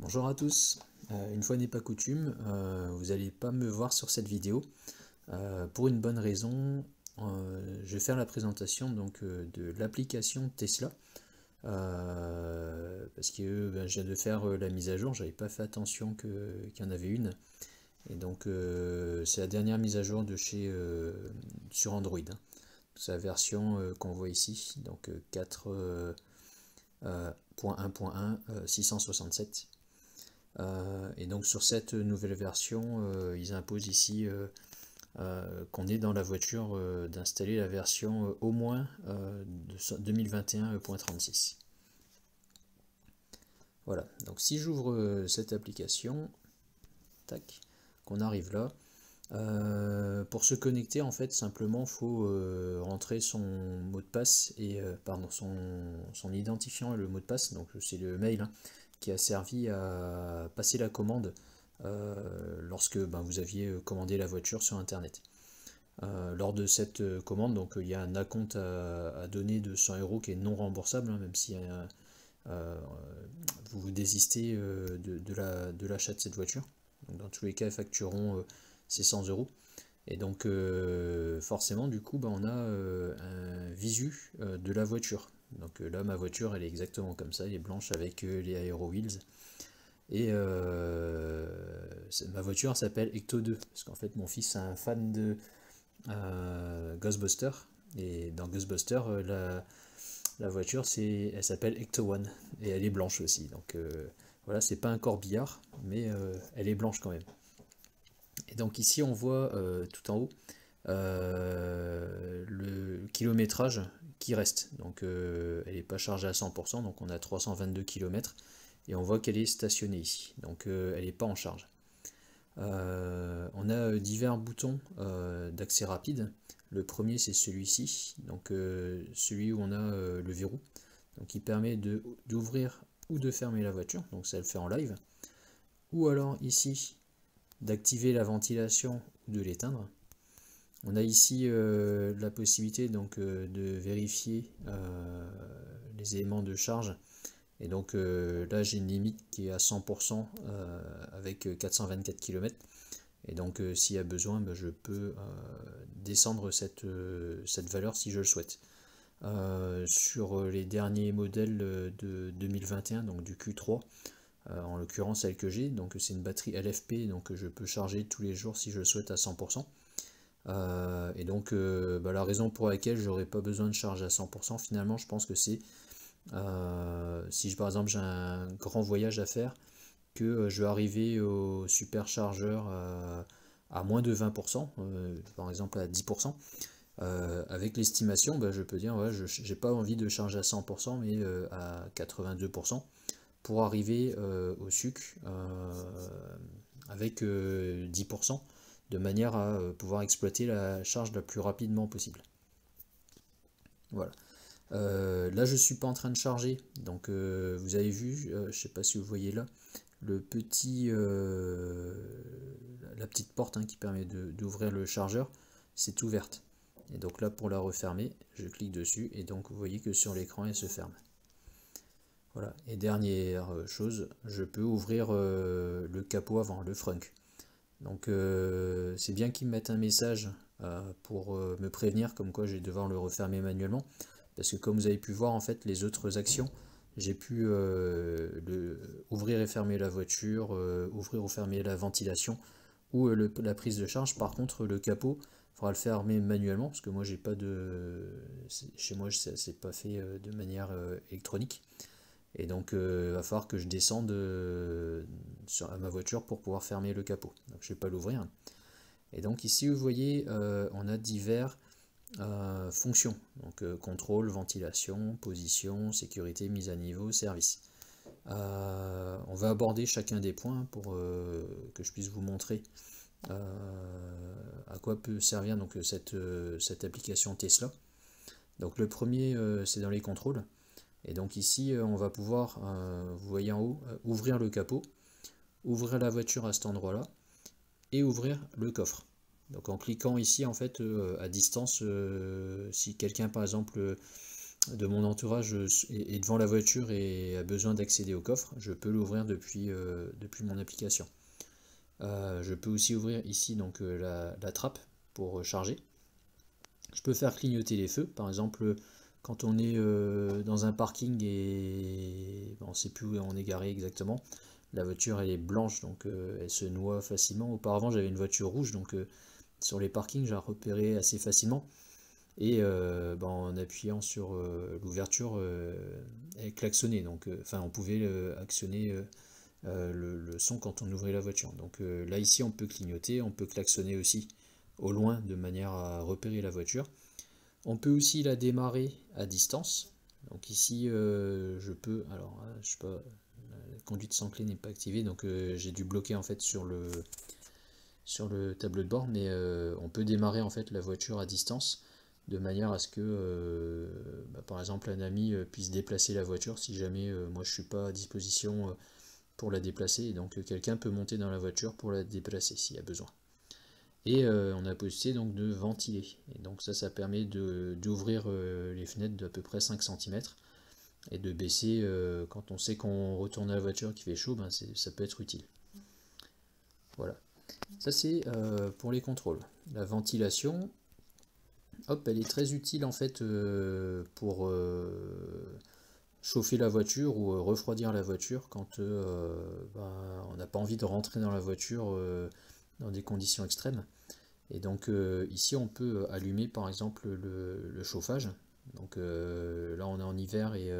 Bonjour à tous, une fois n'est pas coutume, vous n'allez pas me voir sur cette vidéo pour une bonne raison. Je vais faire la présentation de l'application Tesla parce que je viens de faire la mise à jour, j'avais pas fait attention qu'il y en avait une, et donc c'est la dernière mise à jour de chez sur Android, hein. C'est la version qu'on voit ici, donc 4.1.1 667. Et donc sur cette nouvelle version, ils imposent ici qu'on est dans la voiture d'installer la version au moins de 2021.36. Voilà, donc si j'ouvre cette application, tac, qu'on arrive là, pour se connecter, en fait, simplement, faut rentrer son mot de passe et pardon, son identifiant et le mot de passe. Donc c'est le mail, hein, qui a servi à passer la commande lorsque vous aviez commandé la voiture sur Internet. Lors de cette commande, donc il y a un acompte à donner de 100 € qui est non remboursable, hein, même si vous désistez de l'achat de cette voiture. Donc, dans tous les cas, ils factureront ces 100 €. Et donc forcément du coup on a un visu de la voiture. Donc là ma voiture elle est exactement comme ça, elle est blanche avec les Aero Wheels. Et ma voiture s'appelle Ecto 2, parce qu'en fait mon fils est un fan de Ghostbusters. Et dans Ghostbusters, la voiture elle s'appelle Ecto 1 et elle est blanche aussi. Donc voilà, c'est pas un corbillard, mais elle est blanche quand même. Et donc ici on voit tout en haut le kilométrage qui reste. Donc elle n'est pas chargée à 100%, donc on a 322 km et on voit qu'elle est stationnée ici. Donc elle n'est pas en charge. On a divers boutons d'accès rapide. Le premier c'est celui-ci, donc celui où on a le verrou, donc qui permet d'ouvrir ou de fermer la voiture, donc ça le fait en live. Ou alors ici d'activer la ventilation ou de l'éteindre. On a ici la possibilité donc de vérifier les éléments de charge. Et donc là j'ai une limite qui est à 100% avec 424 km. Et donc s'il y a besoin, je peux descendre cette valeur si je le souhaite. Sur les derniers modèles de 2021, donc du Q3, en l'occurrence celle que j'ai, donc c'est une batterie LFP, donc je peux charger tous les jours si je le souhaite à 100%. Et donc la raison pour laquelle j'aurais pas besoin de charge à 100%, finalement je pense que c'est si par exemple j'ai un grand voyage à faire, que je vais arriver au superchargeur à moins de 20%, par exemple à 10%, avec l'estimation, je peux dire ouais, j'ai pas envie de charger à 100%, mais à 82%, pour arriver au sucre avec 10%, de manière à pouvoir exploiter la charge la plus rapidement possible. Voilà. Là je suis pas en train de charger, donc vous avez vu, je sais pas si vous voyez là, le petit, la petite porte, hein, qui permet d'ouvrir le chargeur, c'est ouverte. Et donc là pour la refermer, je clique dessus et donc vous voyez que sur l'écran elle se ferme. Voilà. Et dernière chose, je peux ouvrir le capot avant, le frunk. Donc c'est bien qu'ils me mettent un message pour me prévenir comme quoi je vais devoir le refermer manuellement. Parce que comme vous avez pu voir, en fait, les autres actions, j'ai pu ouvrir et fermer la voiture, ouvrir ou fermer la ventilation ou la prise de charge. Par contre, le capot, il faudra le fermer manuellement parce que moi, j'ai pas de. Chez moi, c'est pas fait de manière électronique. Et donc, il va falloir que je descende à ma voiture pour pouvoir fermer le capot. Donc, je ne vais pas l'ouvrir. Et donc, ici, vous voyez, on a divers fonctions. Donc, contrôle, ventilation, position, sécurité, mise à niveau, service. On va aborder chacun des points pour que je puisse vous montrer à quoi peut servir donc, cette application Tesla. Donc, le premier, c'est dans les contrôles. Et donc ici, on va pouvoir, vous voyez en haut, ouvrir le capot, ouvrir la voiture à cet endroit-là, et ouvrir le coffre. Donc en cliquant ici, en fait, à distance, si quelqu'un, par exemple, de mon entourage est devant la voiture et a besoin d'accéder au coffre, je peux l'ouvrir depuis mon application. Je peux aussi ouvrir ici donc la trappe pour charger. Je peux faire clignoter les feux, par exemple quand on est dans un parking et on ne sait plus où on est garé exactement. La voiture elle est blanche donc elle se noie facilement. Auparavant j'avais une voiture rouge donc sur les parkings j'ai repéré assez facilement. Et en appuyant sur l'ouverture, elle klaxonnait. Donc, on pouvait actionner le son quand on ouvrait la voiture. Donc là, ici, on peut clignoter, on peut klaxonner aussi au loin de manière à repérer la voiture. On peut aussi la démarrer à distance. Donc ici, je peux. Alors, je sais pas, la conduite sans clé n'est pas activée, donc j'ai dû bloquer en fait sur le tableau de bord, mais on peut démarrer en fait la voiture à distance de manière à ce que par exemple un ami puisse déplacer la voiture si jamais moi je suis pas à disposition pour la déplacer, et donc quelqu'un peut monter dans la voiture pour la déplacer s'il y a besoin. Et on a possibilité donc de ventiler, et donc ça permet d'ouvrir les fenêtres d'à peu près 5 cm et de baisser quand on sait qu'on retourne à la voiture qui fait chaud, ça peut être utile. Voilà. Ça c'est pour les contrôles. La ventilation, hop, elle est très utile en fait pour chauffer la voiture ou refroidir la voiture quand on n'a pas envie de rentrer dans la voiture dans des conditions extrêmes. Et donc ici on peut allumer par exemple le chauffage. Donc là on est en hiver et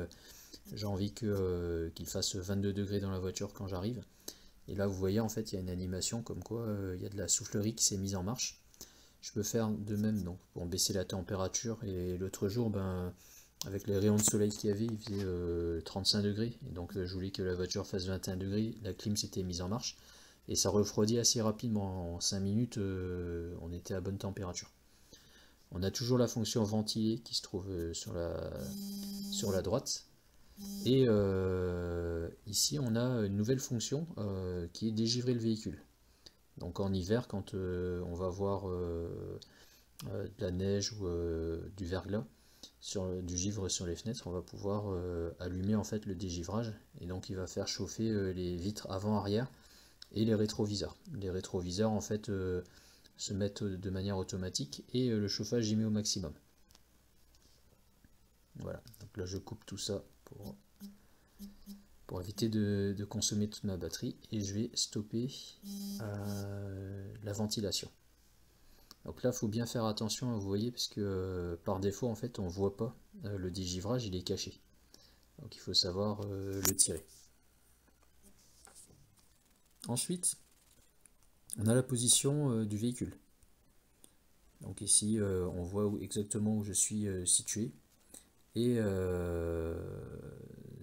j'ai envie qu'il fasse 22 degrés dans la voiture quand j'arrive. Et là vous voyez en fait il y a une animation comme quoi il y a de la soufflerie qui s'est mise en marche. Je peux faire de même donc, pour baisser la température. Et l'autre jour, avec les rayons de soleil qu'il y avait, il faisait 35 degrés. Et donc je voulais que la voiture fasse 21 degrés. La clim s'était mise en marche. Et ça refroidit assez rapidement. En 5 minutes, on était à bonne température. On a toujours la fonction ventilée qui se trouve sur la droite. Et ici, on a une nouvelle fonction qui est dégivrer le véhicule. Donc en hiver, quand on va voir de la neige ou du verglas, du givre sur les fenêtres, on va pouvoir allumer en fait le dégivrage, et donc il va faire chauffer les vitres avant-arrière et les rétroviseurs. Les rétroviseurs en fait se mettent de manière automatique et le chauffage y met au maximum. Voilà, donc là je coupe tout ça pour éviter de consommer toute ma batterie, et je vais stopper la ventilation. Donc là il faut bien faire attention, vous voyez, parce que par défaut en fait on voit pas le dégivrage, il est caché. Donc il faut savoir le tirer. Ensuite on a la position du véhicule. Donc ici on voit exactement où je suis situé. Et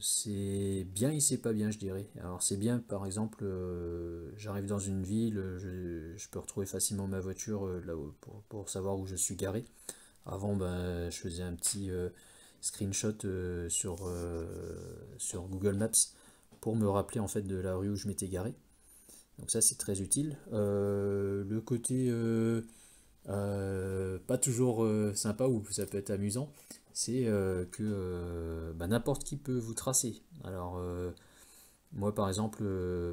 c'est bien et c'est pas bien, je dirais. Alors c'est bien, par exemple, j'arrive dans une ville, je peux retrouver facilement ma voiture là pour savoir où je suis garé. Avant, je faisais un petit screenshot sur Google Maps pour me rappeler en fait de la rue où je m'étais garé. Donc ça c'est très utile. Le côté pas toujours sympa, ou ça peut être amusant, c'est que n'importe qui peut vous tracer. Alors moi par exemple,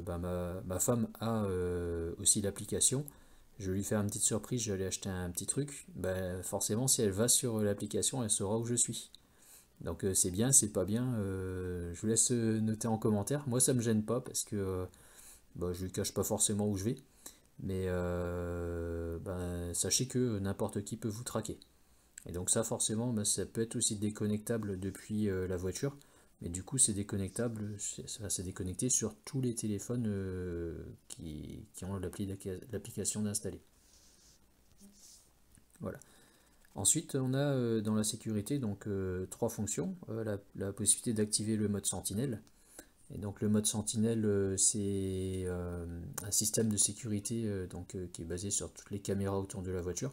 ma femme a aussi l'application. Je vais lui faire une petite surprise, je vais aller acheter un petit truc. Forcément si elle va sur l'application, elle saura où je suis. Donc c'est bien, c'est pas bien, je vous laisse noter en commentaire. Moi ça me gêne pas parce que je lui cache pas forcément où je vais. Mais sachez que n'importe qui peut vous traquer. Et donc ça forcément, ça peut être aussi déconnectable depuis la voiture. Mais du coup c'est déconnectable, ça va se déconnecter sur tous les téléphones qui ont l'application d'installer. Voilà. Ensuite on a dans la sécurité donc trois fonctions. La possibilité d'activer le mode sentinelle. Et donc le mode sentinelle, c'est un système de sécurité qui est basé sur toutes les caméras autour de la voiture.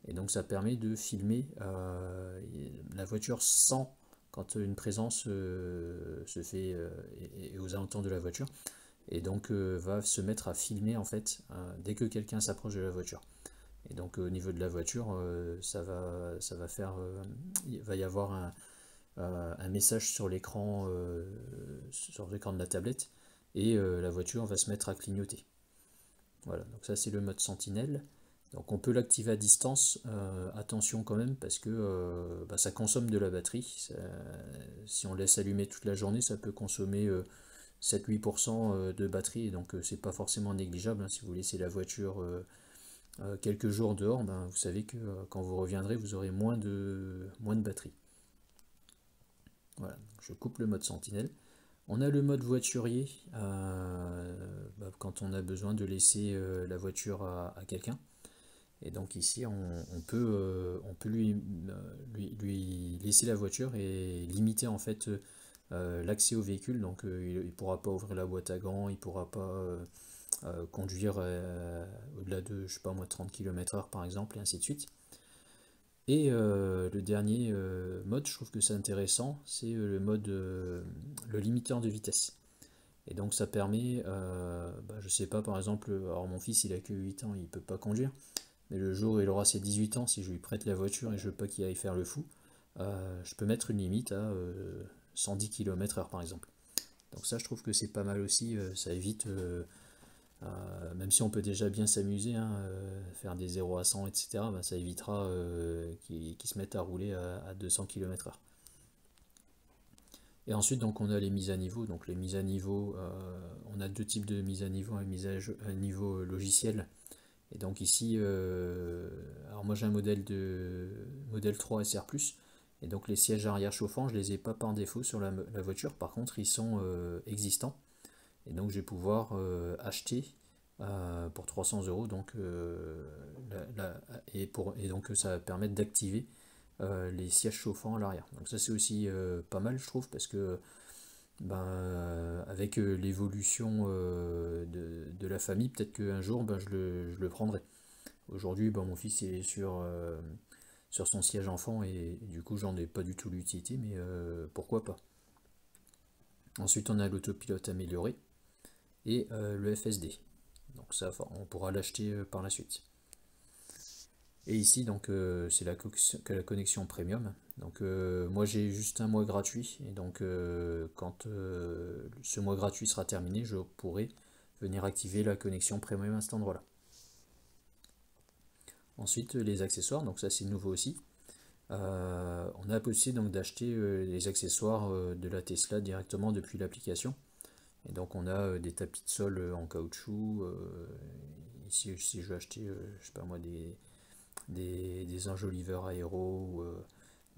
Et donc ça permet de filmer la voiture sans, quand une présence se fait aux alentours de la voiture. Et donc va se mettre à filmer en fait dès que quelqu'un s'approche de la voiture. Et donc au niveau de la voiture, il va y avoir un message sur l'écran de la tablette, et la voiture va se mettre à clignoter. Voilà, donc ça c'est le mode sentinelle. Donc on peut l'activer à distance, attention quand même, parce que ça consomme de la batterie. Si on laisse allumer toute la journée, ça peut consommer 7-8% de batterie, et donc c'est pas forcément négligeable, hein. Si vous laissez la voiture quelques jours dehors, ben, vous savez que quand vous reviendrez, vous aurez moins de batterie. Voilà, donc je coupe le mode sentinelle. On a le mode voiturier, quand on a besoin de laisser la voiture à quelqu'un. Et donc ici, on peut lui laisser la voiture et limiter en fait l'accès au véhicule. Donc il ne pourra pas ouvrir la boîte à gants, il ne pourra pas conduire au-delà de, je sais pas moi, 30 km/h par exemple, et ainsi de suite. Et le dernier mode, je trouve que c'est intéressant, c'est le mode le limiteur de vitesse. Et donc ça permet, je sais pas, par exemple, alors mon fils il a que 8 ans, il peut pas conduire, mais le jour où il aura ses 18 ans, si je lui prête la voiture et je veux pas qu'il aille faire le fou, je peux mettre une limite à 110 km/h par exemple. Donc ça je trouve que c'est pas mal aussi, ça évite, même si on peut déjà bien s'amuser, hein, faire des 0 à 100, etc., ça évitera qu'ils se mettent à rouler à 200 km/h. Et ensuite, donc, on a les mises à niveau. Donc, les mises à niveau, on a deux types de mises à niveau, une mise à niveau logiciel. Et donc ici, alors moi j'ai un modèle 3 SR+, et donc les sièges arrière chauffants, je les ai pas par défaut sur la voiture, par contre ils sont existants. Et donc je vais pouvoir acheter pour 300 €, donc, et donc ça va permettre d'activer les sièges chauffants à l'arrière. Donc ça c'est aussi pas mal je trouve, parce que avec l'évolution de la famille, peut-être qu'un jour je le prendrai. Aujourd'hui mon fils est sur son siège enfant, et du coup j'en ai pas du tout l'utilité, mais pourquoi pas. Ensuite on a l'autopilote amélioré et le FSD. Donc ça on pourra l'acheter par la suite. Et ici donc c'est la connexion premium. Donc moi j'ai juste un mois gratuit, et donc quand ce mois gratuit sera terminé, je pourrai venir activer la connexion premium à cet endroit-là. Ensuite les accessoires, donc ça c'est nouveau aussi. On a la possibilité donc d'acheter les accessoires de la Tesla directement depuis l'application. Et donc on a des tapis de sol en caoutchouc. Ici si je veux acheter, je sais pas moi, des enjoliveurs aéro,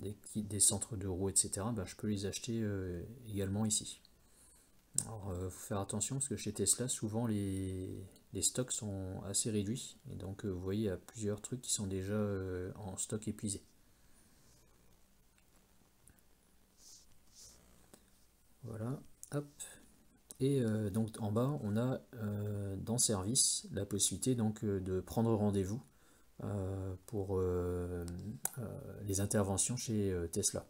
des centres de roues, etc., je peux les acheter également ici. Alors faut faire attention, parce que chez Tesla souvent les stocks sont assez réduits, et donc vous voyez il y a plusieurs trucs qui sont déjà en stock épuisé. Voilà, hop. Et donc en bas on a dans service la possibilité donc de prendre rendez-vous pour les interventions chez Tesla.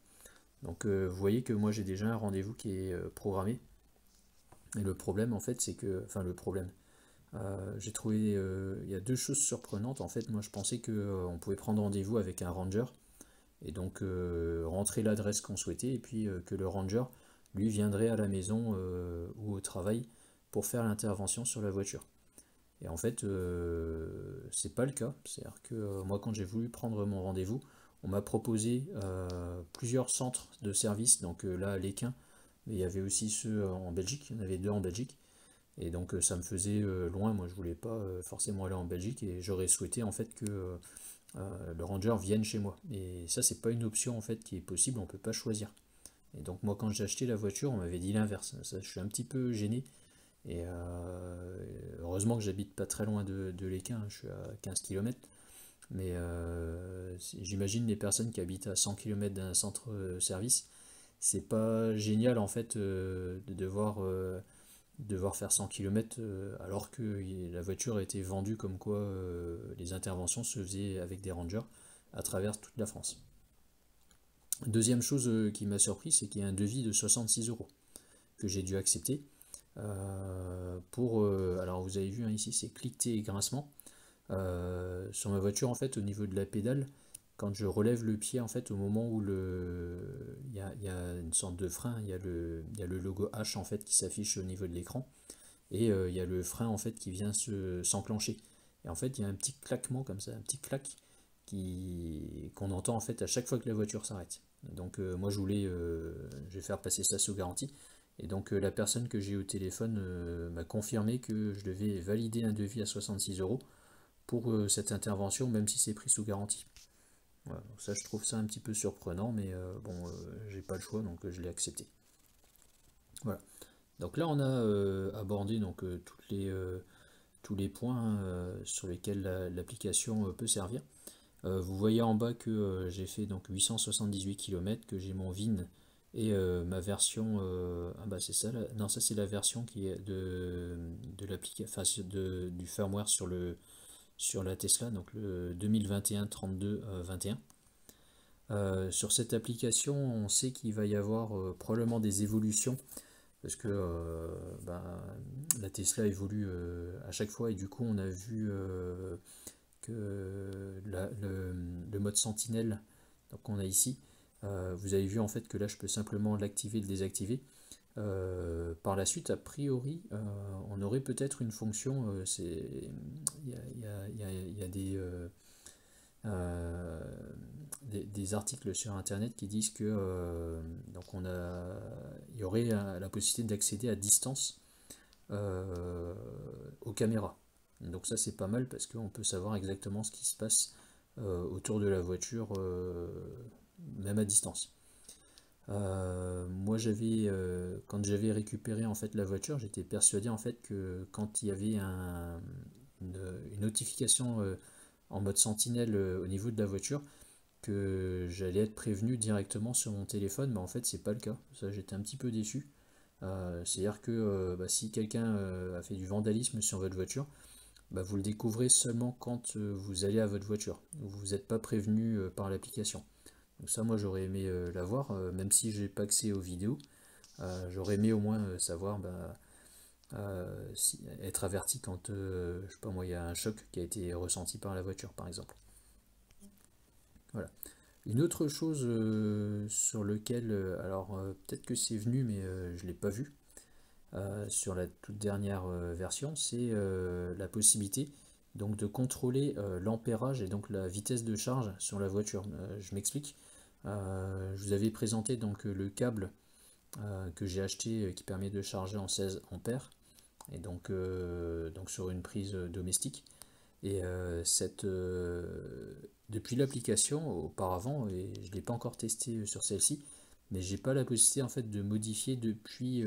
Donc vous voyez que moi j'ai déjà un rendez-vous qui est programmé. Et le problème en fait c'est que, enfin le problème, j'ai trouvé, il y a deux choses surprenantes en fait. Moi je pensais que on pouvait prendre rendez-vous avec un ranger, et donc rentrer l'adresse qu'on souhaitait, et puis que le ranger lui viendrait à la maison ou au travail pour faire l'intervention sur la voiture. Et en fait, c'est pas le cas. C'est-à-dire que moi, quand j'ai voulu prendre mon rendez-vous, on m'a proposé plusieurs centres de service. Donc là, à l'Équin, mais il y avait aussi ceux en Belgique. Il y en avait deux en Belgique. Et donc ça me faisait loin. Moi, je voulais pas forcément aller en Belgique, et j'aurais souhaité en fait que le ranger vienne chez moi. Et ça, c'est pas une option en fait qui est possible. On peut pas choisir. Et donc moi, quand j'ai acheté la voiture, on m'avait dit l'inverse. Ça, je suis un petit peu gêné. Et heureusement que j'habite pas très loin de l'Équin, je suis à 15 km. Mais j'imagine les personnes qui habitent à 100 km d'un centre service, c'est pas génial en fait de devoir faire 100 km alors que la voiture a été vendue comme quoi les interventions se faisaient avec des rangers à travers toute la France. Deuxième chose qui m'a surpris, c'est qu'il y a un devis de 66 € que j'ai dû accepter. Alors vous avez vu hein, ici c'est cliqueté et grincement. Sur ma voiture en fait au niveau de la pédale, quand je relève le pied, en fait, au moment où il y a une sorte de frein, il y a le logo H en fait qui s'affiche au niveau de l'écran, et il y a le frein en fait qui vient s'enclencher. Et en fait, il y a un petit claquement comme ça, un petit clac qu'on entend en fait à chaque fois que la voiture s'arrête. Donc moi je vais faire passer ça sous garantie. Et donc la personne que j'ai eu au téléphone m'a confirmé que je devais valider un devis à 66 euros pour cette intervention, même si c'est pris sous garantie. Voilà, donc ça je trouve ça un petit peu surprenant, mais bon, j'ai pas le choix, donc je l'ai accepté. Voilà. Donc là on a abordé donc tous les points sur lesquels l'application peut servir. Vous voyez en bas que j'ai fait donc 878 km, que j'ai mon VIN et ma version. Ah bah c'est ça, non ça c'est la version qui est de l'application, enfin du firmware sur la Tesla, donc le 2021 32 21. Sur cette application, on sait qu'il va y avoir probablement des évolutions parce que ben, la Tesla évolue à chaque fois et du coup on a vu que le mode sentinelle donc on a ici, vous avez vu en fait que là je peux simplement l'activer et le désactiver. Par la suite, a priori, on aurait peut-être une fonction, il y a des articles sur internet qui disent que donc il y aurait la possibilité d'accéder à distance aux caméras. Donc ça c'est pas mal parce qu'on peut savoir exactement ce qui se passe autour de la voiture, même à distance. Moi quand j'avais récupéré en fait la voiture, j'étais persuadé en fait que quand il y avait une notification en mode sentinelle au niveau de la voiture, que j'allais être prévenu directement sur mon téléphone, mais en fait c'est pas le cas. Ça j'étais un petit peu déçu. C'est-à-dire que bah, si quelqu'un a fait du vandalisme sur votre voiture, bah, vous le découvrez seulement quand vous allez à votre voiture. Vous n'êtes pas prévenu par l'application. Donc ça, moi, j'aurais aimé l'avoir, même si j'ai pas accès aux vidéos. J'aurais aimé au moins savoir, bah, être averti quand, je sais pas moi, il y a un choc qui a été ressenti par la voiture, par exemple. Voilà. Une autre chose sur lequel, alors peut-être que c'est venu, mais je l'ai pas vu, sur la toute dernière version, c'est la possibilité donc de contrôler l'ampérage et donc la vitesse de charge sur la voiture. Je m'explique. Je vous avais présenté donc le câble que j'ai acheté qui permet de charger en 16 ampères et donc sur une prise domestique. Et depuis l'application auparavant, et je ne l'ai pas encore testé sur celle-ci, mais j'ai pas la possibilité en fait de modifier depuis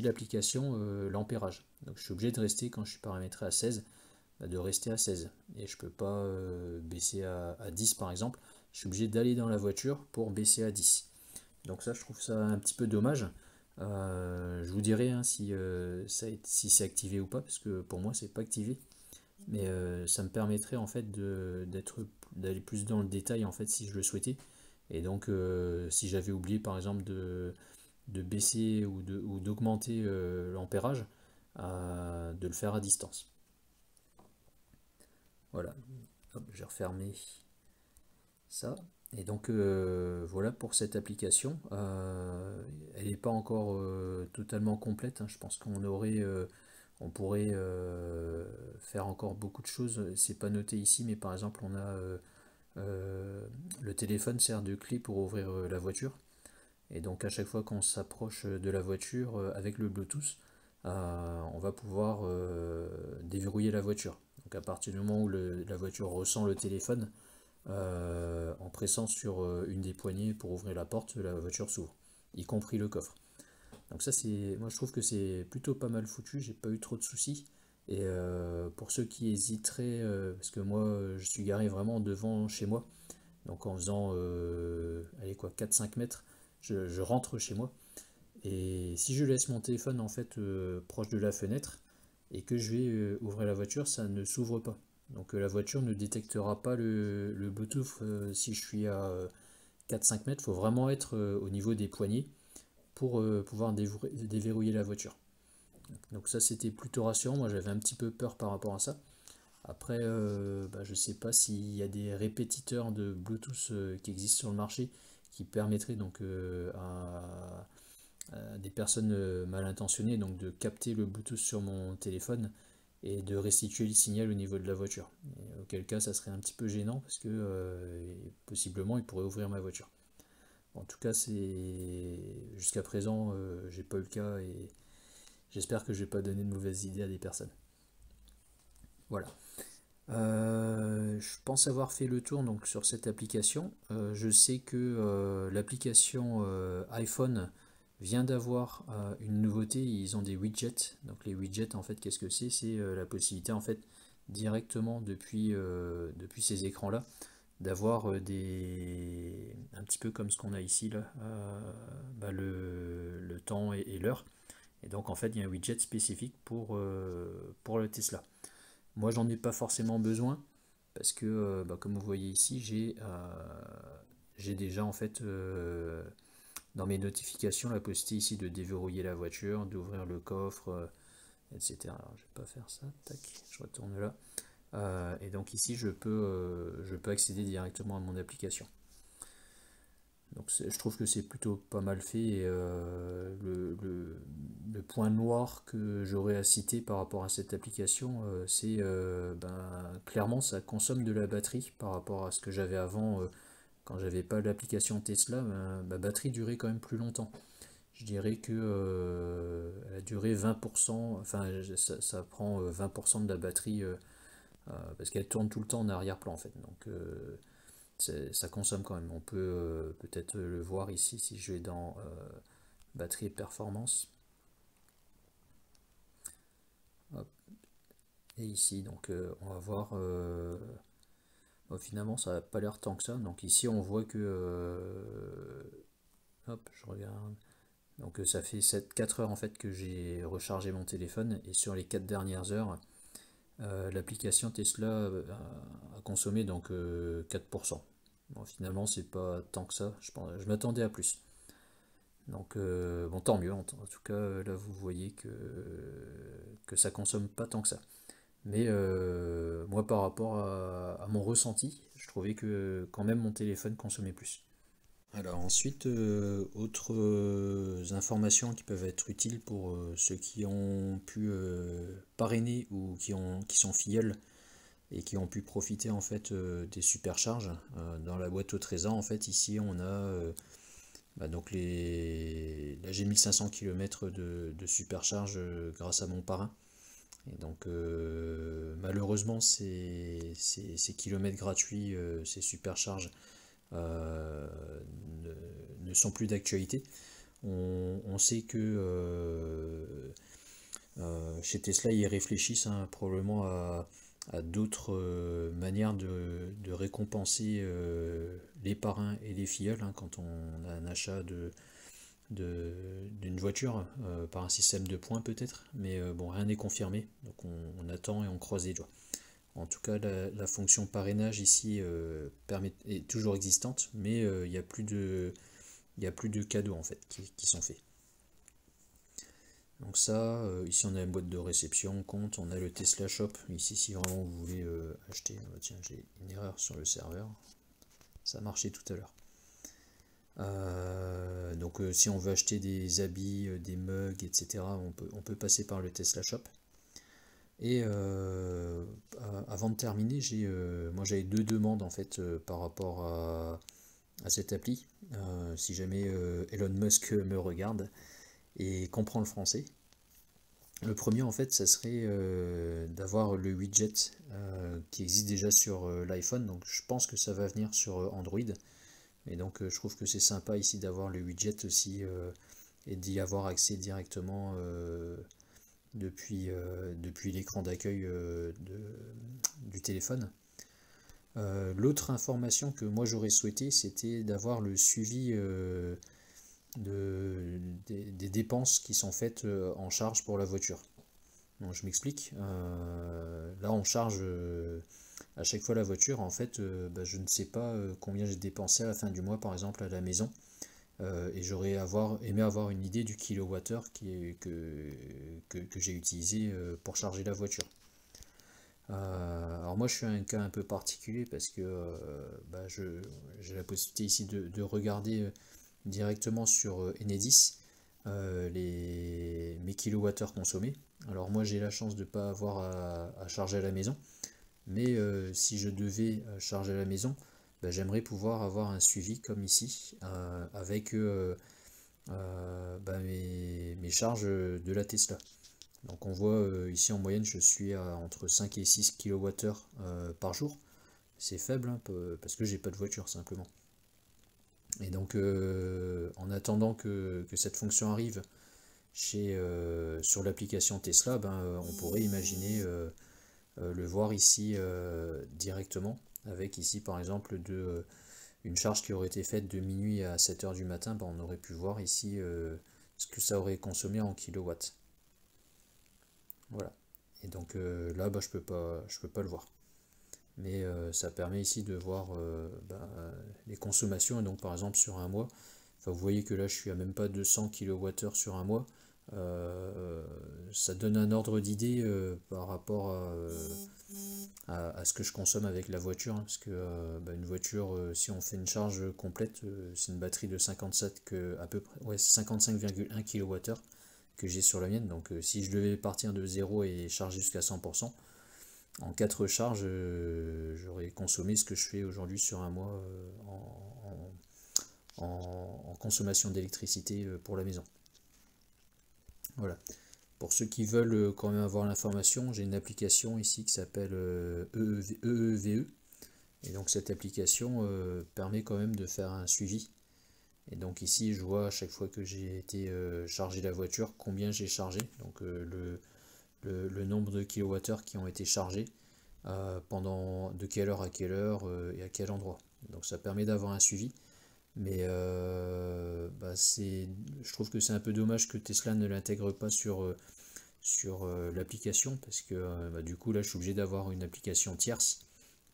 l'application l'ampérage. Donc je suis obligé de rester quand je suis paramétré à 16, bah, de rester à 16. Et je peux pas baisser à 10 par exemple. Je suis obligé d'aller dans la voiture pour baisser à 10. Donc ça je trouve ça un petit peu dommage. Je vous dirai hein, si c'est activé ou pas, parce que pour moi c'est pas activé. Mais ça me permettrait en fait d'aller plus dans le détail en fait si je le souhaitais. Et donc si j'avais oublié par exemple de baisser ou d'augmenter l'ampérage, de le faire à distance. Voilà, hop, j'ai refermé ça. Et donc voilà pour cette application. Elle n'est pas encore totalement complète, hein. Je pense on pourrait faire encore beaucoup de choses. C'est pas noté ici, mais par exemple on a le téléphone sert de clé pour ouvrir la voiture. Et donc à chaque fois qu'on s'approche de la voiture avec le Bluetooth, on va pouvoir déverrouiller la voiture. Donc à partir du moment où la voiture ressent le téléphone, en pressant sur une des poignées pour ouvrir la porte, la voiture s'ouvre, y compris le coffre. Donc ça moi je trouve que c'est plutôt pas mal foutu, j'ai pas eu trop de soucis. Et pour ceux qui hésiteraient, parce que moi je suis garé vraiment devant chez moi, donc en faisant allez quoi 4-5 mètres, je rentre chez moi. Et si je laisse mon téléphone en fait proche de la fenêtre et que je vais ouvrir la voiture, ça ne s'ouvre pas. Donc la voiture ne détectera pas le Bluetooth si je suis à 4-5 mètres. Il faut vraiment être au niveau des poignées pour pouvoir déverrouiller la voiture. Donc ça c'était plutôt rassurant, moi j'avais un petit peu peur par rapport à ça. Après, je sais pas s'il y a des répétiteurs de Bluetooth qui existent sur le marché qui permettraient donc à des personnes mal intentionnées donc de capter le Bluetooth sur mon téléphone et de restituer le signal au niveau de la voiture. Et auquel cas, ça serait un petit peu gênant parce que possiblement, ils pourraient ouvrir ma voiture. En tout cas, c'est jusqu'à présent, j'ai pas eu le cas et j'espère que je vais pas donné de mauvaises idées à des personnes. Voilà. Je pense avoir fait le tour donc sur cette application. Je sais que l'application iPhone vient d'avoir une nouveauté. Ils ont des widgets. Donc les widgets, en fait, qu'est-ce que c'est? C'est la possibilité, en fait, directement depuis ces écrans-là, d'avoir un petit peu comme ce qu'on a ici là, le temps et l'heure. Et donc en fait, il y a un widget spécifique pour le Tesla. Moi, j'en ai pas forcément besoin parce que, comme vous voyez ici, j'ai déjà en fait dans mes notifications la possibilité ici de déverrouiller la voiture, d'ouvrir le coffre, etc. Alors, je vais pas faire ça. Tac, je retourne là. Et donc ici, je peux accéder directement à mon application. Donc je trouve que c'est plutôt pas mal fait. Et, le point noir que j'aurais à citer par rapport à cette application, c'est clairement ça consomme de la batterie par rapport à ce que j'avais avant quand j'avais pas l'application Tesla. Ma batterie durait quand même plus longtemps. Je dirais que elle a duré 20%, enfin ça prend 20% de la batterie parce qu'elle tourne tout le temps en arrière-plan en fait. Donc ça consomme quand même. On peut peut-être le voir ici si je vais dans batterie et performance. Hop. Et ici, donc on va voir. Finalement, ça n'a pas l'air tant que ça. Donc ici, on voit que. Hop, je regarde. Donc ça fait 4 heures en fait que j'ai rechargé mon téléphone. Et sur les 4 dernières heures, l'application Tesla a consommé donc 4%. Bon, finalement, c'est pas tant que ça. Je m'attendais à plus. Donc, bon, tant mieux. En tout cas, là, vous voyez que ça consomme pas tant que ça. Mais moi, par rapport à mon ressenti, je trouvais que quand même mon téléphone consommait plus. Alors ensuite, autres informations qui peuvent être utiles pour ceux qui ont pu parrainer ou qui sont filleuls et qui ont pu profiter en fait des supercharges. Dans la boîte au trésor, en fait, ici on a donc là j'ai 1500 km de supercharge grâce à mon parrain. Et donc malheureusement ces kilomètres gratuits, ces supercharges euh, ne sont plus d'actualité. On sait que chez Tesla ils réfléchissent probablement à d'autres manières de récompenser les parrains et les filleuls quand on a un achat d'une voiture par un système de points peut-être, mais bon, rien n'est confirmé, donc on attend et on croise les doigts. En tout cas, la fonction parrainage ici est toujours existante, mais il y a plus de cadeaux en fait qui sont faits. Donc ça, ici on a une boîte de réception, compte, on a le Tesla Shop, ici si vraiment vous voulez acheter, tiens j'ai une erreur sur le serveur, ça a marché tout à l'heure. Donc si on veut acheter des habits, des mugs, etc., on peut passer par le Tesla Shop. Et avant de terminer, moi j'avais deux demandes en fait par rapport à cette appli. Si jamais Elon Musk me regarde et comprend le français. Le premier en fait, ça serait d'avoir le widget qui existe déjà sur l'iPhone. Donc je pense que ça va venir sur Android. Et donc je trouve que c'est sympa ici d'avoir le widget aussi et d'y avoir accès directement depuis l'écran d'accueil du téléphone. L'autre information que moi j'aurais souhaité, c'était d'avoir le suivi des dépenses qui sont faites en charge pour la voiture. Donc je m'explique. Là on charge à chaque fois la voiture. En fait, je ne sais pas combien j'ai dépensé à la fin du mois, par exemple, à la maison. Et j'aurais aimé avoir une idée du kilowattheure que j'ai utilisé pour charger la voiture. Alors moi je suis un cas un peu particulier parce que j'ai la possibilité ici de regarder directement sur Enedis mes kilowattheures consommés. Alors moi j'ai la chance de ne pas avoir à charger à la maison, mais si je devais charger à la maison, j'aimerais pouvoir avoir un suivi comme ici avec mes charges de la Tesla. Donc on voit ici en moyenne je suis à entre 5 et 6 kWh par jour. C'est faible hein, parce que j'ai pas de voiture simplement. Et donc en attendant que cette fonction arrive sur l'application Tesla, on pourrait imaginer le voir ici directement, avec ici par exemple une charge qui aurait été faite de minuit à 7 heures du matin, on aurait pu voir ici ce que ça aurait consommé en kilowatts. Voilà. Et donc là, je peux pas le voir. Mais ça permet ici de voir les consommations. Et donc par exemple sur un mois, vous voyez que là je suis à même pas 200 kWh sur un mois. Ça donne un ordre d'idée par rapport à ce que je consomme avec la voiture, hein, parce que une voiture, si on fait une charge complète, c'est une batterie de 57 à peu près, ouais, 55,1 kWh que j'ai sur la mienne. Donc si je devais partir de 0 et charger jusqu'à 100%, en 4 charges, j'aurais consommé ce que je fais aujourd'hui sur un mois en consommation d'électricité pour la maison. Voilà. Pour ceux qui veulent quand même avoir l'information, j'ai une application ici qui s'appelle EEVE. Et donc cette application permet quand même de faire un suivi. Et donc ici je vois à chaque fois que j'ai été charger la voiture, combien j'ai chargé. Donc le nombre de kilowattheures qui ont été chargés pendant de quelle heure à quelle heure et à quel endroit. Donc ça permet d'avoir un suivi. Mais je trouve que c'est un peu dommage que Tesla ne l'intègre pas sur l'application, parce que du coup là je suis obligé d'avoir une application tierce,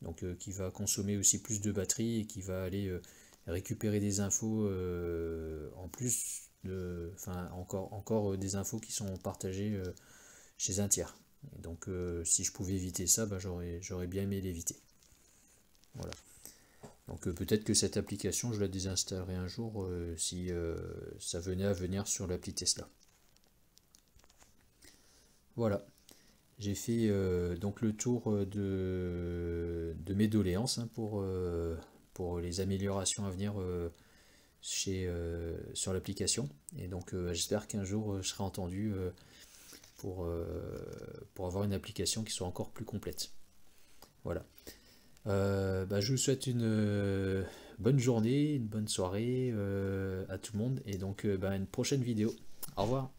donc qui va consommer aussi plus de batterie et qui va aller récupérer des infos en plus encore des infos qui sont partagées chez un tiers. Et donc si je pouvais éviter ça, j'aurais bien aimé l'éviter. Voilà. Donc peut-être que cette application, je la désinstallerai un jour si ça venait à venir sur l'appli Tesla. Voilà, j'ai fait donc le tour de mes doléances hein, pour les améliorations à venir sur l'application. Et donc j'espère qu'un jour je serai entendu pour avoir une application qui soit encore plus complète. Voilà. Je vous souhaite une bonne journée, une bonne soirée à tout le monde et donc une prochaine vidéo. Au revoir.